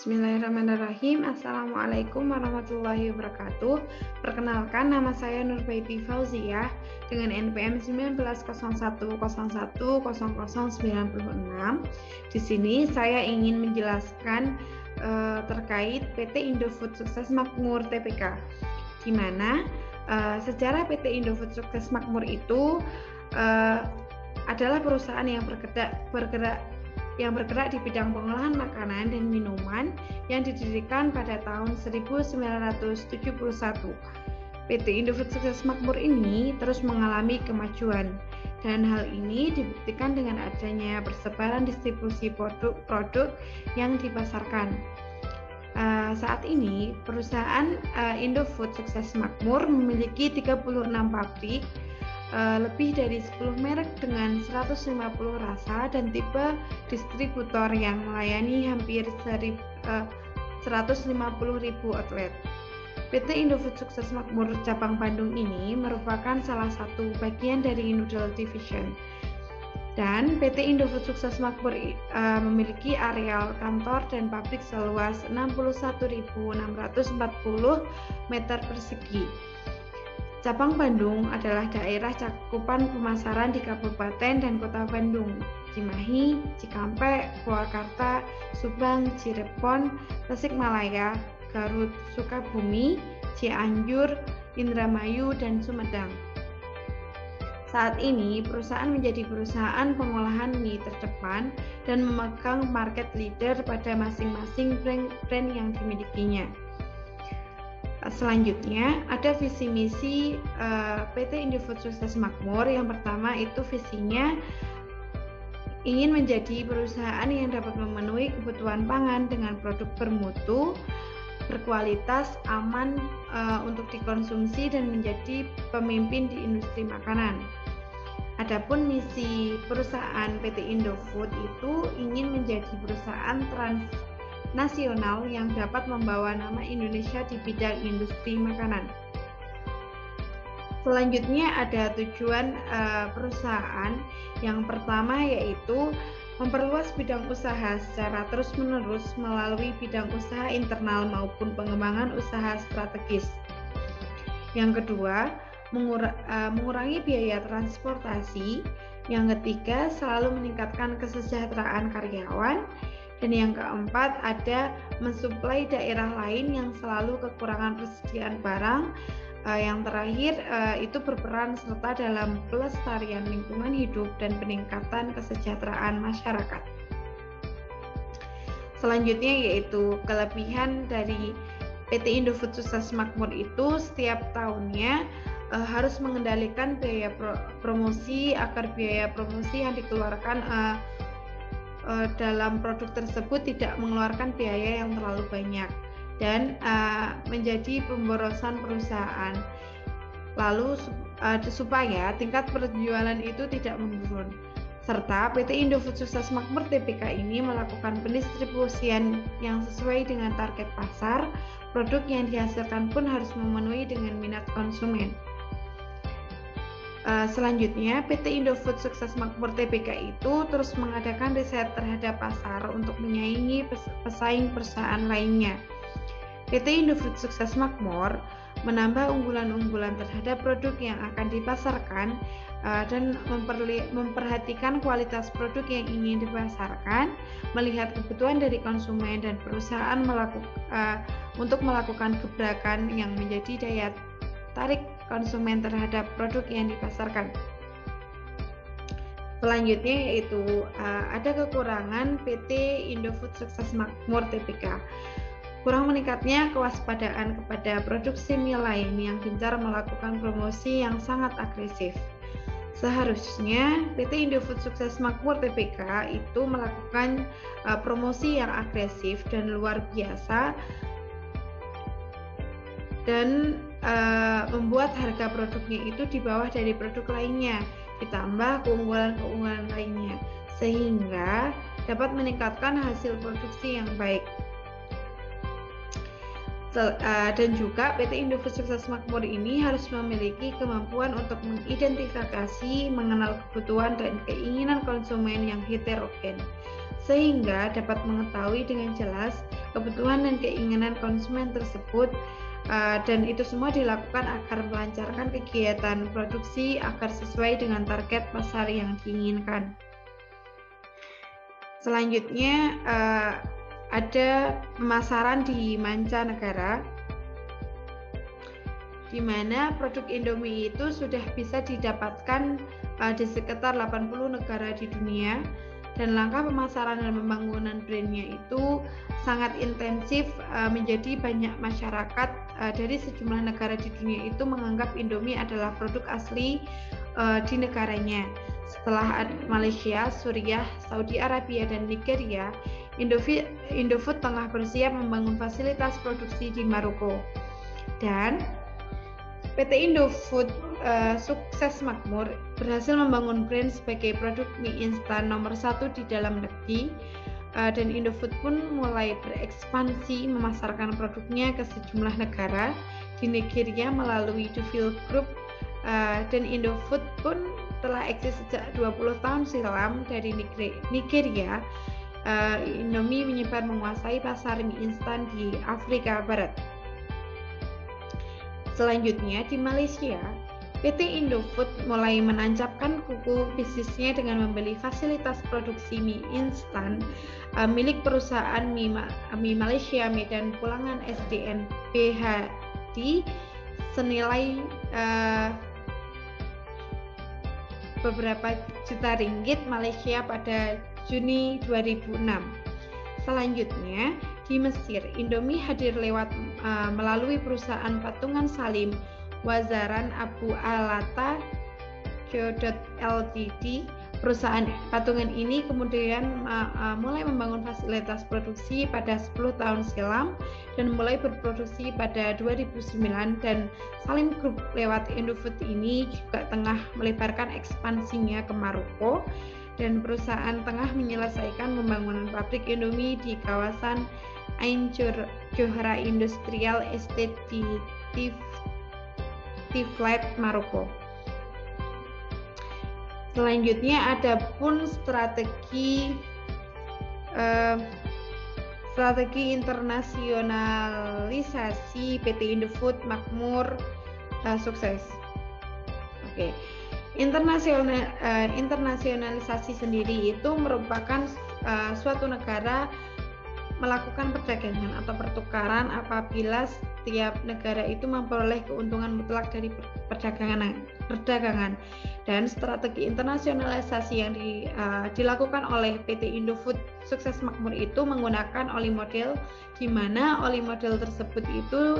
Bismillahirrahmanirrahim. Assalamualaikum warahmatullahi wabarakatuh. Perkenalkan, nama saya Nurbaiti Fauziah dengan NPM 1901010096. Di sini saya ingin menjelaskan terkait PT Indofood Sukses Makmur Tbk. Di mana sejarah PT Indofood Sukses Makmur itu adalah perusahaan yang bergerak di bidang pengolahan makanan dan minuman yang didirikan pada tahun 1971. PT Indofood Sukses Makmur ini terus mengalami kemajuan, dan hal ini dibuktikan dengan adanya persebaran distribusi produk yang dipasarkan. Saat ini perusahaan Indofood Sukses Makmur memiliki 36 pabrik, lebih dari 10 merek dengan 150 rasa dan tipe distributor yang melayani hampir 150.000 outlet. PT Indofood Sukses Makmur cabang Bandung ini merupakan salah satu bagian dari Noodle Division. Dan PT Indofood Sukses Makmur memiliki areal kantor dan pabrik seluas 61.640 meter persegi. Cabang Bandung adalah daerah cakupan pemasaran di Kabupaten dan Kota Bandung, Cimahi, Cikampek, Purwakarta, Subang, Cirebon, Tasikmalaya, Garut, Sukabumi, Cianjur, Indramayu, dan Sumedang. Saat ini, perusahaan menjadi perusahaan pengolahan mie terdepan dan memegang market leader pada masing-masing brand yang dimilikinya. Selanjutnya, ada visi misi PT Indofood Sukses Makmur. Yang pertama itu visinya ingin menjadi perusahaan yang dapat memenuhi kebutuhan pangan dengan produk bermutu, berkualitas, aman untuk dikonsumsi, dan menjadi pemimpin di industri makanan. Adapun misi perusahaan PT Indofood itu ingin menjadi perusahaan transnasional yang dapat membawa nama Indonesia di bidang industri makanan. Selanjutnya ada tujuan perusahaan. Yang pertama yaitu memperluas bidang usaha secara terus-menerus melalui bidang usaha internal maupun pengembangan usaha strategis. Yang kedua, mengurangi biaya transportasi. Yang ketiga, selalu meningkatkan kesejahteraan karyawan. Dan yang keempat, ada mensuplai daerah lain yang selalu kekurangan persediaan barang. Yang terakhir itu berperan serta dalam pelestarian lingkungan hidup dan peningkatan kesejahteraan masyarakat. Selanjutnya yaitu kelebihan dari PT Indofood Sukses Makmur itu setiap tahunnya harus mengendalikan biaya promosi agar biaya promosi yang dikeluarkan dalam produk tersebut tidak mengeluarkan biaya yang terlalu banyak dan menjadi pemborosan perusahaan. Lalu supaya tingkat penjualan itu tidak menurun. Serta PT Indofood Sukses Makmur Tbk ini melakukan pendistribusian yang sesuai dengan target pasar. Produk yang dihasilkan pun harus memenuhi dengan minat konsumen. Selanjutnya, PT Indofood Sukses Makmur Tbk itu terus mengadakan riset terhadap pasar untuk menyaingi pesaing perusahaan lainnya. PT Indofood Sukses Makmur menambah unggulan-unggulan terhadap produk yang akan dipasarkan dan memperhatikan kualitas produk yang ingin dipasarkan, melihat kebutuhan dari konsumen dan perusahaan untuk melakukan gebrakan yang menjadi daya tarik konsumen terhadap produk yang dipasarkan. Selanjutnya yaitu ada kekurangan PT Indofood Sukses Makmur Tbk. Kurang meningkatnya kewaspadaan kepada produksi mie lain yang gencar melakukan promosi yang sangat agresif. Seharusnya PT Indofood Sukses Makmur Tbk itu melakukan promosi yang agresif dan luar biasa dan membuat harga produknya itu di bawah dari produk lainnya, ditambah keunggulan-keunggulan lainnya, sehingga dapat meningkatkan hasil produksi yang baik. Dan juga PT Indofood Sukses Makmur ini harus memiliki kemampuan untuk mengidentifikasi, mengenal kebutuhan dan keinginan konsumen yang heterogen, sehingga dapat mengetahui dengan jelas kebutuhan dan keinginan konsumen tersebut, dan itu semua dilakukan agar melancarkan kegiatan produksi agar sesuai dengan target pasar yang diinginkan. Selanjutnya ada pemasaran di mancanegara, di mana produk Indomie itu sudah bisa didapatkan di sekitar 80 negara di dunia, dan langkah pemasaran dan pembangunan brandnya itu sangat intensif, menjadi banyak masyarakat dari sejumlah negara di dunia itu menganggap Indomie adalah produk asli di negaranya. Setelah Malaysia, Suriah, Saudi Arabia, dan Nigeria, Indofood tengah bersiap membangun fasilitas produksi di Maroko. Dan PT Indofood sukses makmur, berhasil membangun brand sebagai produk mie instan nomor 1 di dalam negeri, dan Indofood pun mulai berekspansi memasarkan produknya ke sejumlah negara di Nigeria melalui Dufil Group, dan Indofood pun telah eksis sejak 20 tahun silam dari Nigeria. Indomie menyebar menguasai pasar mie instan di Afrika Barat. Selanjutnya di Malaysia, PT Indofood mulai menancapkan kuku bisnisnya dengan membeli fasilitas produksi mie instan milik perusahaan mie Malaysia Medan Pulangan SDN BHD senilai beberapa juta ringgit Malaysia pada Juni 2006. Selanjutnya di Mesir, Indomie hadir lewat melalui perusahaan patungan Salim Wazaran Abu Alata Ltd. Perusahaan patungan ini kemudian mulai membangun fasilitas produksi pada 10 tahun silam dan mulai berproduksi pada 2009, dan Salim Group lewat Indofood ini juga tengah melebarkan ekspansinya ke Maroko, dan perusahaan tengah menyelesaikan pembangunan pabrik Indomie di kawasan Ain Johra Industrial Estate di Tiflat, Maroko. Selanjutnya ada pun strategi internasionalisasi PT Indofood makmur sukses. Oke. Internasionalisasi sendiri itu merupakan suatu negara melakukan perdagangan atau pertukaran apabila setiap negara itu memperoleh keuntungan mutlak dari perdagangan. Dan strategi internasionalisasi yang dilakukan oleh PT Indofood sukses makmur itu menggunakan oli model, di mana oli model tersebut itu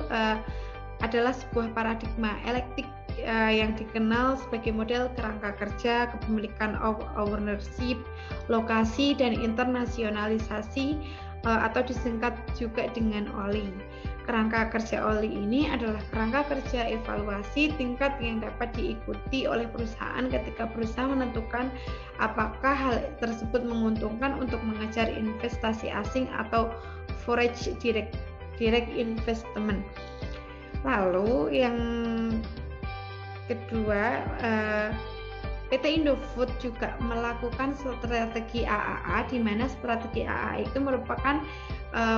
adalah sebuah paradigma elektik yang dikenal sebagai model kerangka kerja, kepemilikan ownership, lokasi, dan internasionalisasi, atau disingkat juga dengan OLI. Kerangka kerja OLI ini adalah kerangka kerja evaluasi tingkat yang dapat diikuti oleh perusahaan ketika berusaha menentukan apakah hal tersebut menguntungkan untuk mengejar investasi asing atau foreign direct investment. Lalu yang kedua, PT Indofood juga melakukan strategi AAA, di mana strategi AAA itu merupakan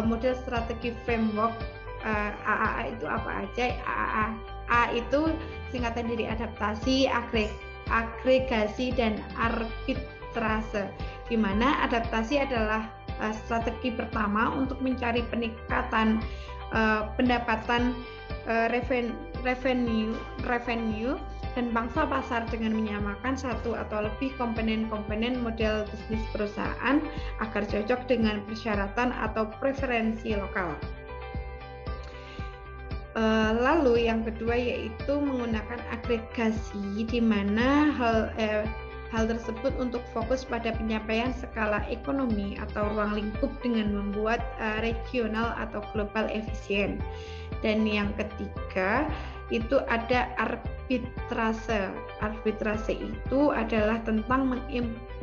model strategi framework. AAA itu apa aja? AAA A itu singkatan dari adaptasi, agregasi, dan arbitrase, di mana adaptasi adalah strategi pertama untuk mencari peningkatan pendapatan revenue dan pangsa pasar dengan menyamakan satu atau lebih komponen-komponen model bisnis perusahaan agar cocok dengan persyaratan atau preferensi lokal. Lalu yang kedua yaitu menggunakan agregasi, di mana hal tersebut untuk fokus pada pencapaian skala ekonomi atau ruang lingkup dengan membuat regional atau global efisien. Dan yang ketiga itu ada arbitrase. Arbitrase itu adalah tentang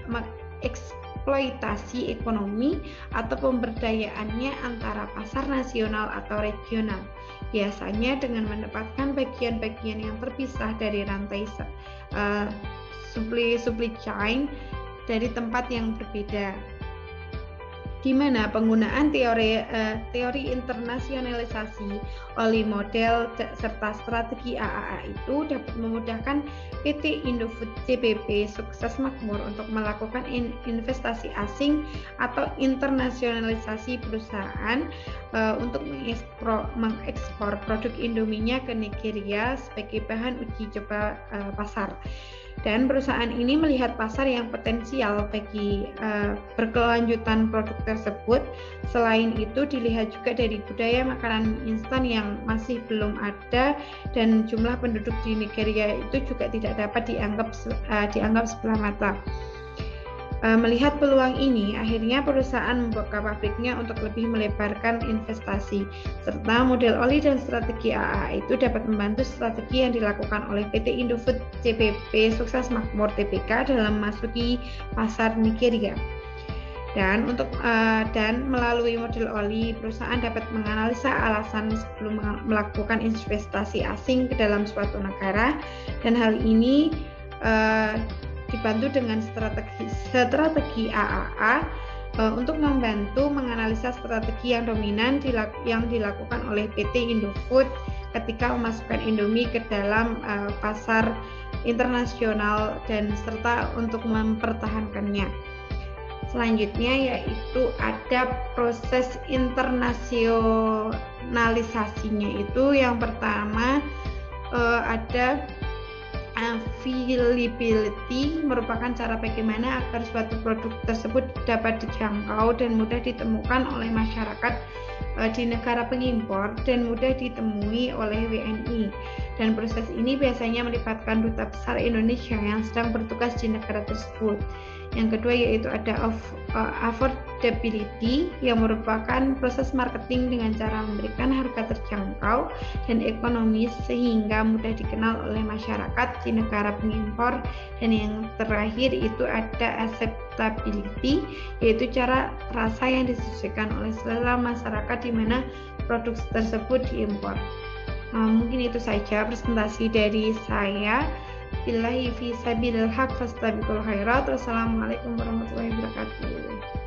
mengeksploitasi ekonomi atau pemberdayaannya antara pasar nasional atau regional, biasanya dengan mendapatkan bagian-bagian yang terpisah dari rantai supply chain dari tempat yang berbeda. di mana penggunaan teori internasionalisasi oleh model serta strategi AAA itu dapat memudahkan PT Indofood CPP Sukses Makmur untuk melakukan investasi asing atau internasionalisasi perusahaan untuk mengekspor produk Indominya ke Nigeria sebagai bahan uji coba pasar. Dan perusahaan ini melihat pasar yang potensial bagi berkelanjutan produk tersebut. Selain itu dilihat juga dari budaya makanan instan yang masih belum ada dan jumlah penduduk di Nigeria itu juga tidak dapat dianggap sebelah mata. Melihat peluang ini, akhirnya perusahaan membuka pabriknya untuk lebih melebarkan investasi, serta model oli dan strategi AA itu dapat membantu strategi yang dilakukan oleh PT Indofood CPP Sukses Makmur Tbk dalam memasuki pasar Nigeria. Dan melalui model oli, perusahaan dapat menganalisa alasan sebelum melakukan investasi asing ke dalam suatu negara, dan hal ini dibantu dengan strategi AAA untuk membantu menganalisa strategi yang dominan yang dilakukan oleh PT Indofood ketika memasukkan Indomie ke dalam pasar internasional dan serta untuk mempertahankannya. Selanjutnya yaitu ada proses internasionalisasinya. Itu yang pertama ada availability, merupakan cara bagaimana agar suatu produk tersebut dapat dijangkau dan mudah ditemukan oleh masyarakat di negara pengimpor dan mudah ditemui oleh WNI. Dan proses ini biasanya melibatkan duta besar Indonesia yang sedang bertugas di negara tersebut. Yang kedua yaitu ada affordability, yang merupakan proses marketing dengan cara memberikan harga terjangkau dan ekonomis sehingga mudah dikenal oleh masyarakat di negara pengimpor. Dan yang terakhir itu ada acceptability, yaitu cara rasa yang disesuaikan oleh selera masyarakat di mana produk tersebut diimpor. Mungkin itu saja presentasi dari saya. Billahi fi sabilil haq fastabiqul khairat. Wassalamualaikum warahmatullahi wabarakatuh.